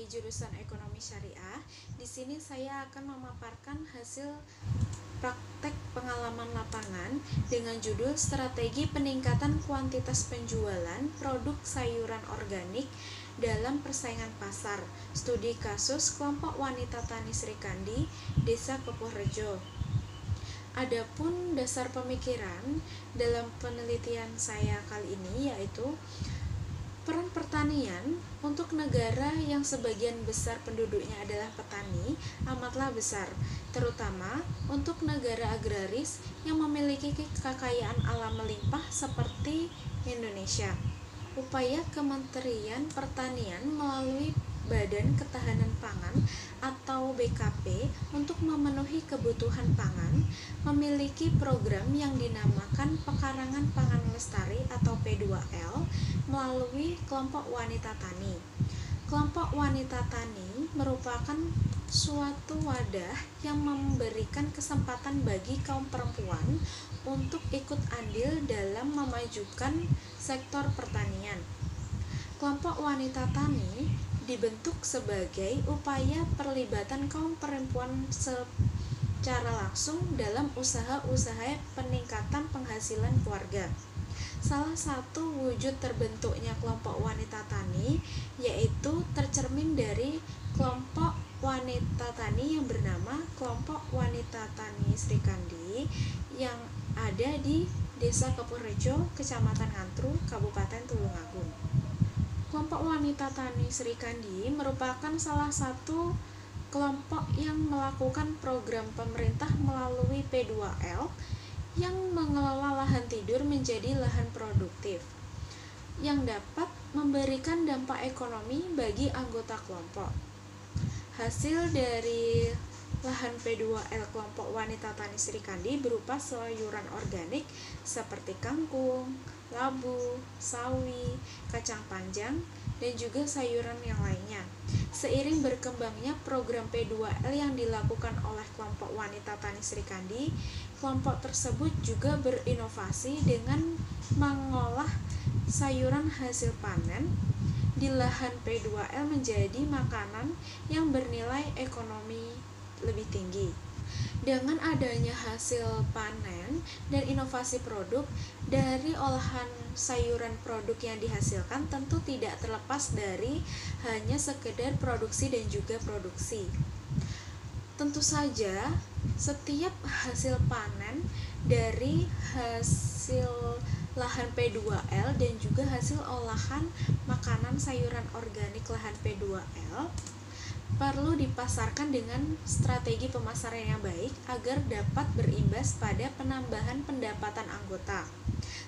dari jurusan Ekonomi Syariah. Di sini saya akan memaparkan hasil praktek pengalaman lapangan dengan judul Strategi Peningkatan Kuantitas Penjualan Produk Sayuran Organik dalam Persaingan Pasar. Studi kasus kelompok wanita tani Sri Kandi, Desa Kepuhrejo. Adapun dasar pemikiran dalam penelitian saya kali ini yaitu peran pertanian untuk negara yang sebagian besar penduduknya adalah petani amatlah besar, terutama untuk negara agraris yang memiliki kekayaan alam melimpah seperti Indonesia. Upaya Kementerian Pertanian melalui Badan Ketahanan Pangan atau BKP untuk memenuhi kebutuhan pangan memiliki program yang dinamakan Pekarangan Pangan Lestari atau P2L melalui kelompok wanita tani. Kelompok wanita tani merupakan suatu wadah yang memberikan kesempatan bagi kaum perempuan untuk ikut andil dalam memajukan sektor pertanian. Kelompok wanita tani dibentuk sebagai upaya perlibatan kaum perempuan secara langsung dalam usaha-usaha peningkatan penghasilan keluarga. Salah satu wujud terbentuknya kelompok wanita tani yaitu tercermin dari kelompok wanita tani yang bernama Kelompok Wanita Tani Sri Kandi yang ada di Desa Kepuhrejo, Kecamatan Ngantru, Kabupaten Tulungagung. Kelompok wanita tani Sri Kandi merupakan salah satu kelompok yang melakukan program pemerintah melalui P2L yang mengelola lahan tidur menjadi lahan produktif yang dapat memberikan dampak ekonomi bagi anggota kelompok. Hasil dari lahan P2L kelompok wanita tani Sri Kandi berupa sayuran organik seperti kangkung, labu, sawi, kacang panjang, dan juga sayuran yang lainnya. Seiring berkembangnya program P2L yang dilakukan oleh kelompok wanita tani Sri Kandi, kelompok tersebut juga berinovasi dengan mengolah sayuran hasil panen di lahan P2L menjadi makanan yang bernilai ekonomi lebih tinggi. Dengan adanya hasil panen dan inovasi produk dari olahan sayuran produk yang dihasilkan tentu tidak terlepas dari hanya sekedar produksi dan juga produksi. Tentu saja setiap hasil panen dari hasil lahan P2L dan juga hasil olahan makanan sayuran organik lahan P2L perlu dipasarkan dengan strategi pemasaran yang baik agar dapat berimbas pada penambahan pendapatan anggota.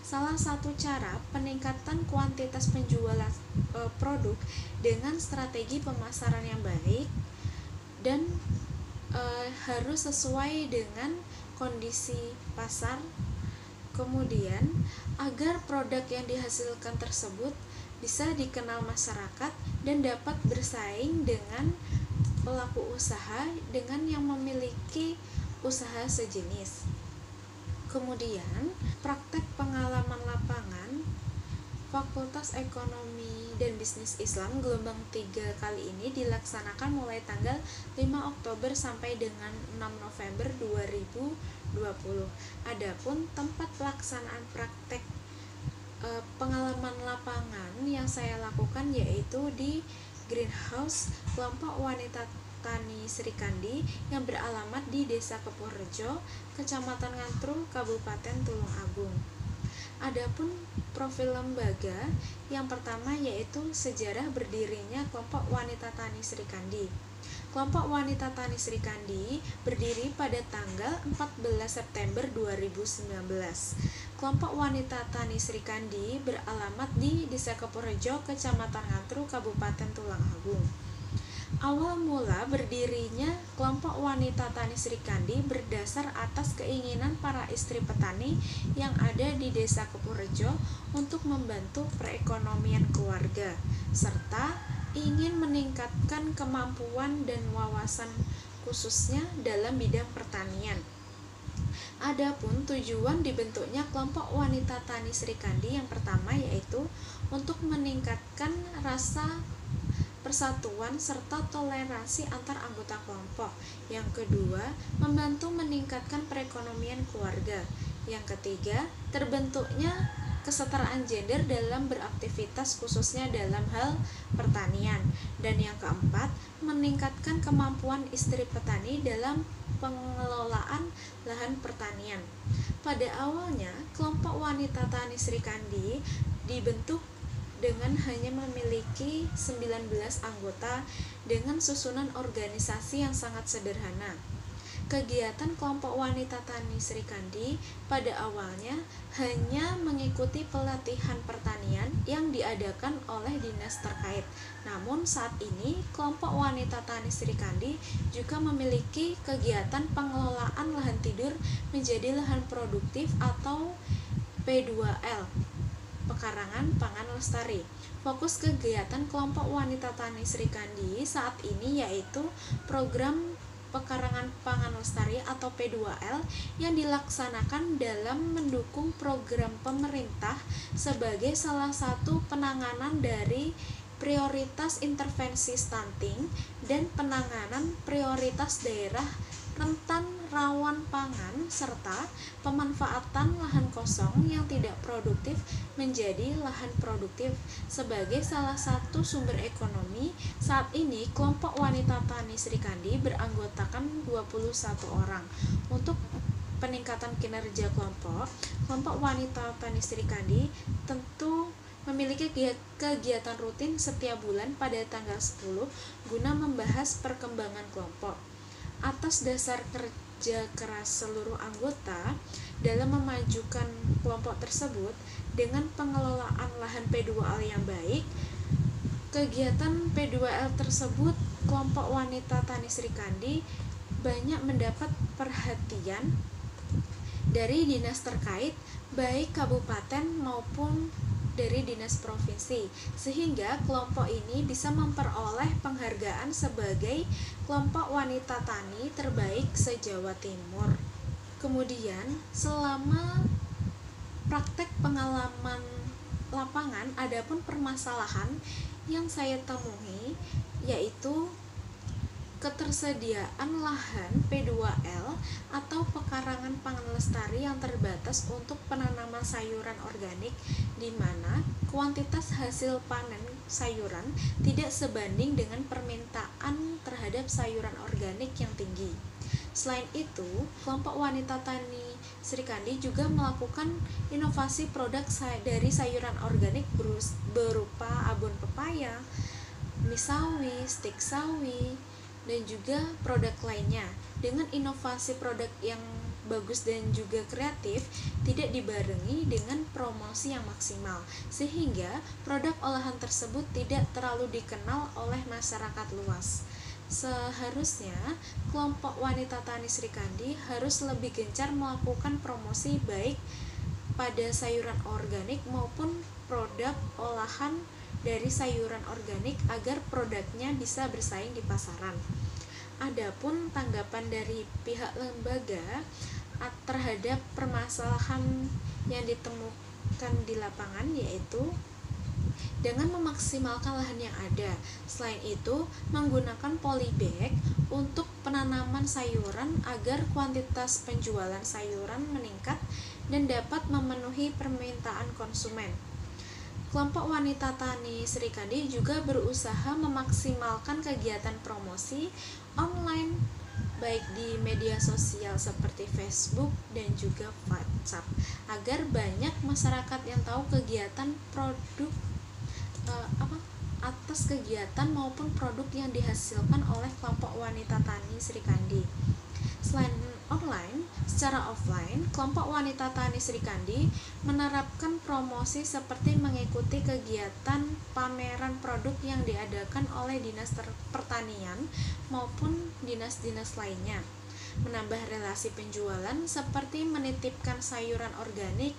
Salah satu cara peningkatan kuantitas penjualan produk dengan strategi pemasaran yang baik dan harus sesuai dengan kondisi pasar. Kemudian, agar produk yang dihasilkan tersebut bisa dikenal masyarakat dan dapat bersaing dengan pelaku usaha dengan yang memiliki usaha sejenis. Kemudian, praktek pengalaman lapangan Fakultas Ekonomi dan Bisnis Islam gelombang 3 kali ini dilaksanakan mulai tanggal 5 Oktober sampai dengan 6 November 2020. Adapun tempat pelaksanaan praktek pengalaman lapangan yang saya lakukan yaitu di Greenhouse Kelompok Wanita Tani Sri Kandi yang beralamat di Desa Kepuhrejo, Kecamatan Ngantru, Kabupaten Tulungagung. Adapun profil lembaga yang pertama yaitu sejarah berdirinya Kelompok Wanita Tani Sri Kandi. Kelompok Wanita Tani Sri Kandi berdiri pada tanggal 14 September 2019. Kelompok Wanita Tani Sri Kandi beralamat di Desa Kepuhrejo, Kecamatan Ngantru, Kabupaten Tulungagung. Awal mula berdirinya Kelompok Wanita Tani Sri Kandi berdasar atas keinginan para istri petani yang ada di Desa Kepuhrejo untuk membantu perekonomian keluarga, serta ingin meningkatkan kemampuan dan wawasan khususnya dalam bidang pertanian. Adapun tujuan dibentuknya Kelompok Wanita Tani Sri Kandi yang pertama yaitu untuk meningkatkan rasa persatuan serta toleransi antar anggota kelompok. Yang kedua, membantu meningkatkan perekonomian keluarga. Yang ketiga, terbentuknya kesetaraan gender dalam beraktivitas khususnya dalam hal pertanian. Dan yang keempat, meningkatkan kemampuan istri petani dalam pengelolaan lahan pertanian. Pada awalnya, kelompok wanita tani Sri Kandi dibentuk dengan hanya memiliki 19 anggota dengan susunan organisasi yang sangat sederhana. Kegiatan kelompok wanita tani Sri Kandi pada awalnya hanya mengikuti pelatihan pertanian yang diadakan oleh dinas terkait. Namun saat ini kelompok wanita tani Sri Kandi juga memiliki kegiatan pengelolaan lahan tidur menjadi lahan produktif atau P2L, pekarangan pangan lestari. Fokus kegiatan kelompok wanita tani Sri Kandi saat ini yaitu program pekarangan pangan lestari atau P2L yang dilaksanakan dalam mendukung program pemerintah sebagai salah satu penanganan dari prioritas intervensi stunting dan penanganan prioritas daerah rentan rawan pangan serta pemanfaatan lahan kosong yang tidak produktif menjadi lahan produktif sebagai salah satu sumber ekonomi. Saat ini kelompok wanita tani Sri Kandi beranggotakan 21 orang. Untuk peningkatan kinerja kelompok wanita tani Sri Kandi tentu memiliki kegiatan rutin setiap bulan pada tanggal 10 guna membahas perkembangan kelompok. Atas dasar kerja keras seluruh anggota dalam memajukan kelompok tersebut dengan pengelolaan lahan P2L yang baik, kegiatan P2L tersebut kelompok wanita tani Sri Kandi banyak mendapat perhatian dari dinas terkait baik kabupaten maupun dari dinas provinsi, sehingga kelompok ini bisa memperoleh penghargaan sebagai kelompok wanita tani terbaik se-Jawa Timur. Kemudian, selama praktek pengalaman lapangan, adapun permasalahan yang saya temui yaitu ketersediaan lahan P2L atau pekarangan pangan lestari yang terbatas untuk penanaman sayuran organik, di mana kuantitas hasil panen sayuran tidak sebanding dengan permintaan terhadap sayuran organik yang tinggi. Selain itu, kelompok wanita tani Sri Kandi juga melakukan inovasi produk dari sayuran organik berupa abon pepaya, mie sawi, stik sawi, dan juga produk lainnya. Dengan inovasi produk yang bagus dan juga kreatif, tidak dibarengi dengan promosi yang maksimal, sehingga produk olahan tersebut tidak terlalu dikenal oleh masyarakat luas. Seharusnya kelompok wanita tani Sri Kandi harus lebih gencar melakukan promosi baik pada sayuran organik maupun produk olahan dari sayuran organik agar produknya bisa bersaing di pasaran. Adapun tanggapan dari pihak lembaga terhadap permasalahan yang ditemukan di lapangan yaitu dengan memaksimalkan lahan yang ada. Selain itu, menggunakan polybag untuk penanaman sayuran agar kuantitas penjualan sayuran meningkat dan dapat memenuhi permintaan konsumen. Kelompok wanita tani Sri Kandi juga berusaha memaksimalkan kegiatan promosi online baik di media sosial seperti Facebook dan juga WhatsApp agar banyak masyarakat yang tahu kegiatan produk atas kegiatan maupun produk yang dihasilkan oleh kelompok wanita tani Sri Kandi. Selain online, secara offline, kelompok wanita tani Sri Kandi menerapkan promosi seperti mengikuti kegiatan pameran produk yang diadakan oleh Dinas Pertanian maupun dinas-dinas lainnya. Menambah relasi penjualan seperti menitipkan sayuran organik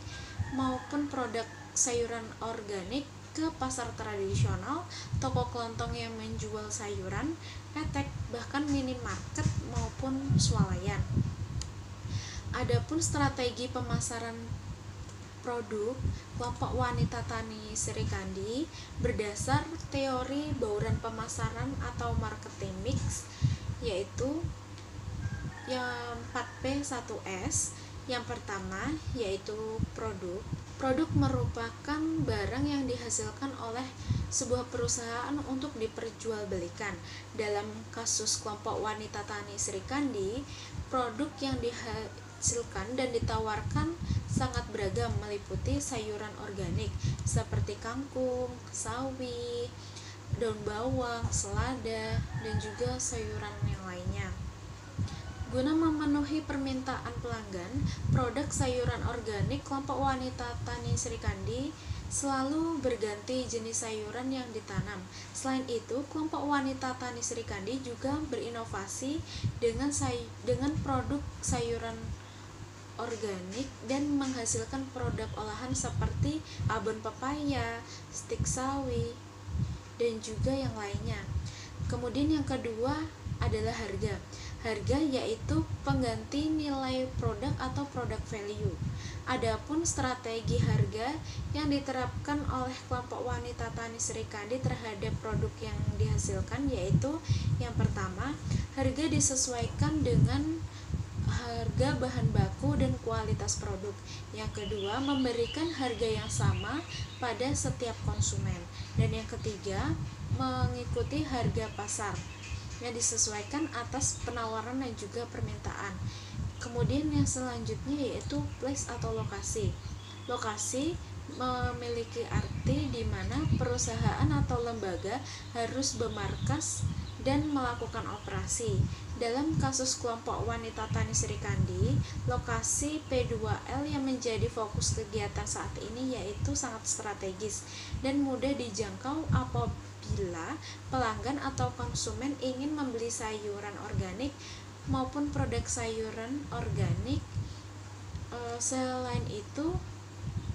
maupun produk sayuran organik ke pasar tradisional, toko kelontong yang menjual sayuran, petek, bahkan minimarket maupun swalayan. Adapun strategi pemasaran produk kelompok wanita tani Serikandi berdasar teori bauran pemasaran atau marketing mix, yaitu yang 4P1S. Yang pertama yaitu produk. Produk merupakan barang yang dihasilkan oleh sebuah perusahaan untuk diperjualbelikan. Dalam kasus kelompok wanita tani Serikandi, produk yang dihasilkan dan ditawarkan sangat beragam, meliputi sayuran organik seperti kangkung, sawi, daun bawang, selada, dan juga sayuran yang lainnya. Guna memenuhi permintaan pelanggan, produk sayuran organik kelompok wanita tani Serikandi selalu berganti jenis sayuran yang ditanam. Selain itu, kelompok wanita tani Serikandi juga berinovasi dengan produk sayuran organik dan menghasilkan produk olahan seperti abon pepaya, stik sawi, dan juga yang lainnya. Kemudian yang kedua adalah harga. Harga yaitu pengganti nilai produk atau product value. Adapun strategi harga yang diterapkan oleh kelompok wanita tani Serikandi terhadap produk yang dihasilkan yaitu yang pertama, harga disesuaikan dengan harga bahan baku dan kualitas produk. Yang kedua, memberikan harga yang sama pada setiap konsumen. Dan yang ketiga, mengikuti harga pasar yang disesuaikan atas penawaran dan juga permintaan. Kemudian yang selanjutnya yaitu place atau lokasi. Lokasi memiliki arti di mana perusahaan atau lembaga harus bermarkas dan melakukan operasi. Dalam kasus kelompok wanita tani Serikandi, lokasi P2L yang menjadi fokus kegiatan saat ini yaitu sangat strategis dan mudah dijangkau apabila pelanggan atau konsumen ingin membeli sayuran organik maupun produk sayuran organik. Selain itu,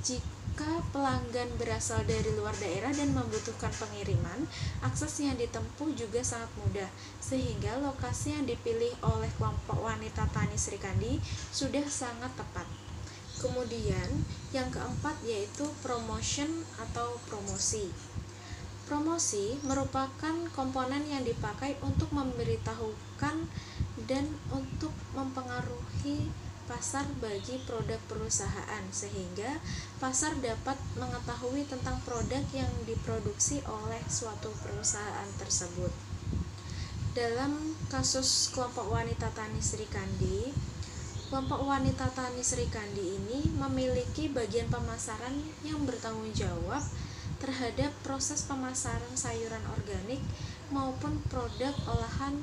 jika pelanggan berasal dari luar daerah dan membutuhkan pengiriman, akses yang ditempuh juga sangat mudah, sehingga lokasi yang dipilih oleh kelompok wanita tani Serikandi sudah sangat tepat. Kemudian, yang keempat yaitu promotion atau promosi. Promosi merupakan komponen yang dipakai untuk memberitahukan dan untuk mempengaruhi pasar bagi produk perusahaan, sehingga pasar dapat mengetahui tentang produk yang diproduksi oleh suatu perusahaan tersebut. Dalam kasus kelompok wanita tani Serikandi, kelompok wanita tani Serikandi ini memiliki bagian pemasaran yang bertanggung jawab terhadap proses pemasaran sayuran organik maupun produk olahan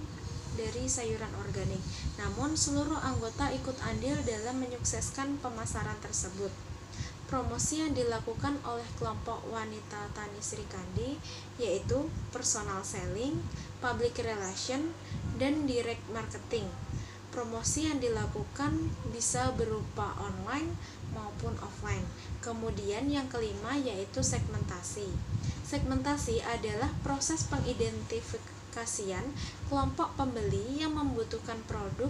dari sayuran organik. Namun seluruh anggota ikut andil dalam menyukseskan pemasaran tersebut. Promosi yang dilakukan oleh kelompok wanita tani Serikandi yaitu personal selling, public relation, dan direct marketing. Promosi yang dilakukan bisa berupa online maupun offline. Kemudian yang kelima yaitu segmentasi. Segmentasi adalah proses pengidentifikasian kelompok pembeli yang membutuhkan produk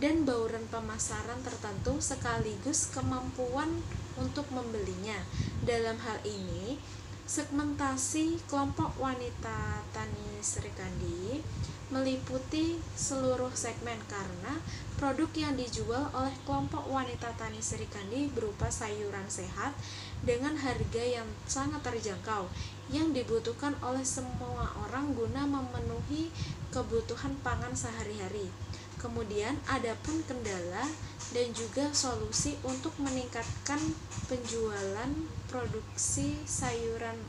dan bauran pemasaran tertentu sekaligus kemampuan untuk membelinya. Dalam hal ini, segmentasi kelompok wanita tani Serikandi meliputi seluruh segmen karena produk yang dijual oleh kelompok wanita tani Serikandi berupa sayuran sehat dengan harga yang sangat terjangkau yang dibutuhkan oleh semua orang guna memenuhi kebutuhan pangan sehari-hari. Kemudian adapun kendala dan juga solusi untuk meningkatkan penjualan produksi sayuran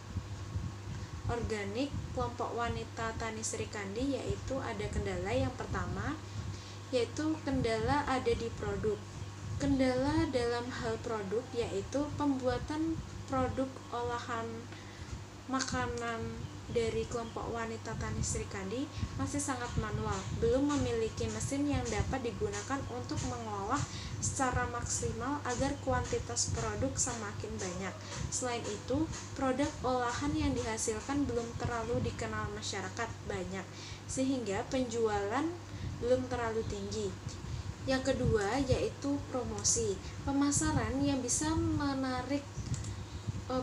organik kelompok wanita tani Serikandi yaitu ada kendala yang pertama yaitu kendala ada di produk. Kendala dalam hal produk yaitu pembuatan produk olahan makanan dari kelompok wanita tani Serikandi masih sangat manual, belum memiliki mesin yang dapat digunakan untuk mengolah secara maksimal agar kuantitas produk semakin banyak. Selain itu, produk olahan yang dihasilkan belum terlalu dikenal masyarakat banyak, sehingga penjualan belum terlalu tinggi. Yang kedua yaitu promosi. Pemasaran yang bisa menarik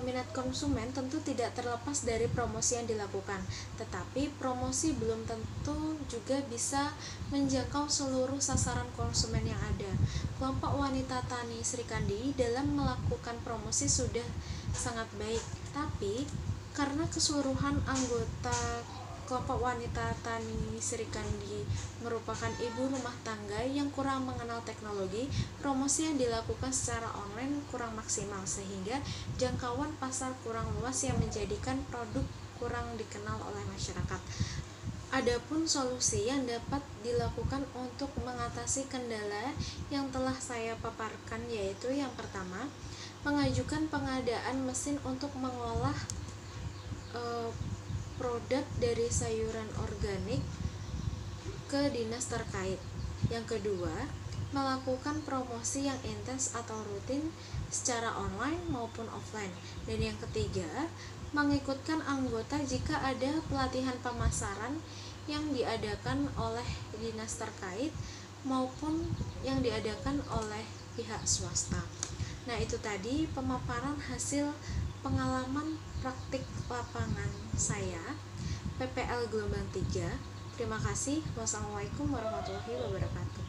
minat konsumen tentu tidak terlepas dari promosi yang dilakukan, tetapi promosi belum tentu juga bisa menjangkau seluruh sasaran konsumen yang ada. Kelompok wanita tani Sri Kandi dalam melakukan promosi sudah sangat baik, tapi karena keseluruhan anggota kelompok wanita tani Sri Kandi merupakan ibu rumah tangga yang kurang mengenal teknologi, promosi yang dilakukan secara online kurang maksimal sehingga jangkauan pasar kurang luas yang menjadikan produk kurang dikenal oleh masyarakat. Adapun solusi yang dapat dilakukan untuk mengatasi kendala yang telah saya paparkan yaitu yang pertama, mengajukan pengadaan mesin untuk mengolah produk dari sayuran organik ke dinas terkait. Yang kedua, melakukan promosi yang intens atau rutin secara online maupun offline. Dan yang ketiga, mengikutkan anggota jika ada pelatihan pemasaran yang diadakan oleh dinas terkait maupun yang diadakan oleh pihak swasta. Nah, itu tadi pemaparan hasil pengalaman praktik lapangan saya PPL Gelombang 3. Terima kasih. Wassalamualaikum warahmatullahi wabarakatuh.